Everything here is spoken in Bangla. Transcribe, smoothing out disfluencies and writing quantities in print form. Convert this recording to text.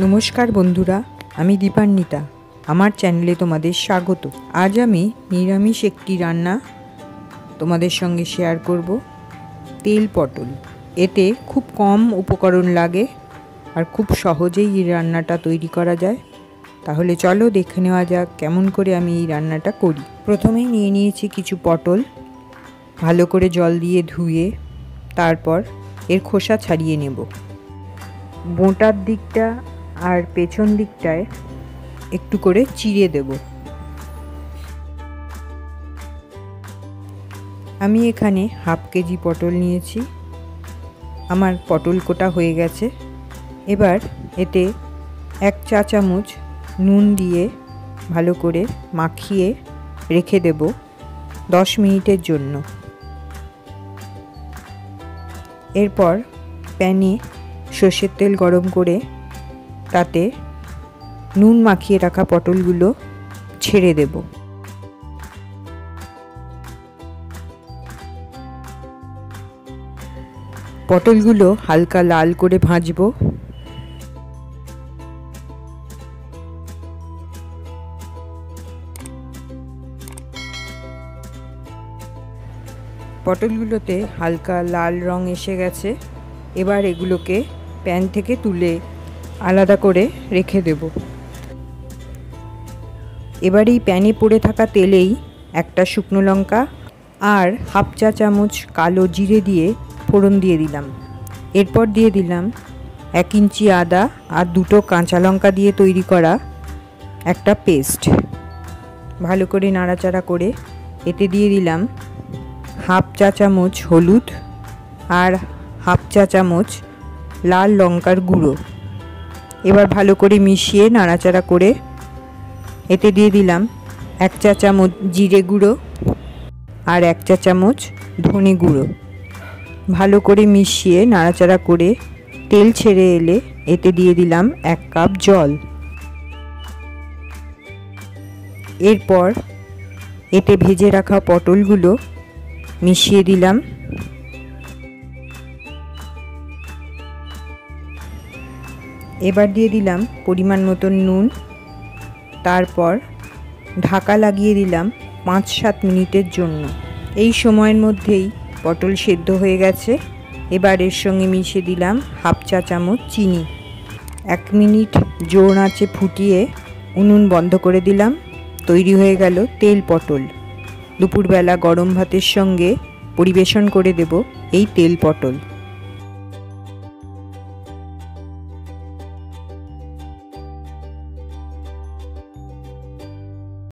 নমস্কার বন্ধুরা, আমি দীপান্বিতা। আমার চ্যানেলে তোমাদের স্বাগত। আজ আমি নিরামিষ একটি রান্না তোমাদের সঙ্গে শেয়ার করব, তেল পটল। এতে খুব কম উপকরণ লাগে আর খুব সহজেই এই রান্নাটা তৈরি করা যায়। তাহলে চলো দেখে নেওয়া যাক কেমন করে আমি এই রান্নাটা করি। প্রথমেই নিয়ে নিয়েছি কিছু পটল, ভালো করে জল দিয়ে ধুয়ে তারপর এর খোসা ছাড়িয়ে নেব। বোঁটার দিকটা আর পেছন দিকটায় একটু করে চিড়ে দেব। আমি এখানে হাফ কেজি পটল নিয়েছি। আমার পটল কোটা হয়ে গেছে। এবার এতে 1 চা চামচ নুন দিয়ে ভালো করে মাখিয়ে রেখে দেব 10 মিনিটের জন্য। এরপর প্যানে সর্ষের তেল গরম করে তাতে নুন মাখিয়ে রাখা পটলগুলো ছেড়ে দেব। পটলগুলো হালকা লাল করে ভাজবো। পটলগুলোতে হালকা লাল রং এসে গেছে। এবার এগুলোকে প্যান থেকে তুলে আলাদা করে রেখে দেব। এবার এই প্যানে পড়ে থাকা তেলেই একটা শুকনো লঙ্কা আর হাফ চা চামচ কালো জিরে দিয়ে ফোড়ন দিয়ে দিলাম। এরপর দিয়ে দিলাম 1 ইঞ্চি আদা আর 2টো কাঁচা লঙ্কা দিয়ে তৈরি করা একটা পেস্ট। ভালো করে নাড়াচাড়া করে এতে দিয়ে দিলাম হাফ চা চামচ হলুদ আর হাফ চা চামচ লাল লঙ্কার গুঁড়ো। এবার ভালো করে মিশিয়ে নাড়াচাড়া করে এতে দিয়ে দিলাম 1 চা চামচ জিরে গুঁড়ো আর 1 চা চামচ ধনে গুঁড়ো। ভালো করে মিশিয়ে নাড়াচাড়া করে তেল ছেড়ে এলে এতে দিয়ে দিলাম 1 কাপ জল। এরপর এতে ভেজে রাখা পটলগুলো মিশিয়ে দিলাম। এবার দিয়ে দিলাম পরিমাণ মতন নুন। তারপর ঢাকা লাগিয়ে দিলাম 5-7 মিনিটের জন্য। এই সময়ের মধ্যেই পটল সেদ্ধ হয়ে গেছে। এবার এর সঙ্গে মিশিয়ে দিলাম হাফ চা চামচ চিনি। 1 মিনিট জোর আঁচে ফুটিয়ে উনুন বন্ধ করে দিলাম। তৈরি হয়ে গেল তেল পটল। দুপুরবেলা গরম ভাতের সঙ্গে পরিবেশন করে দেব এই তেল পটল।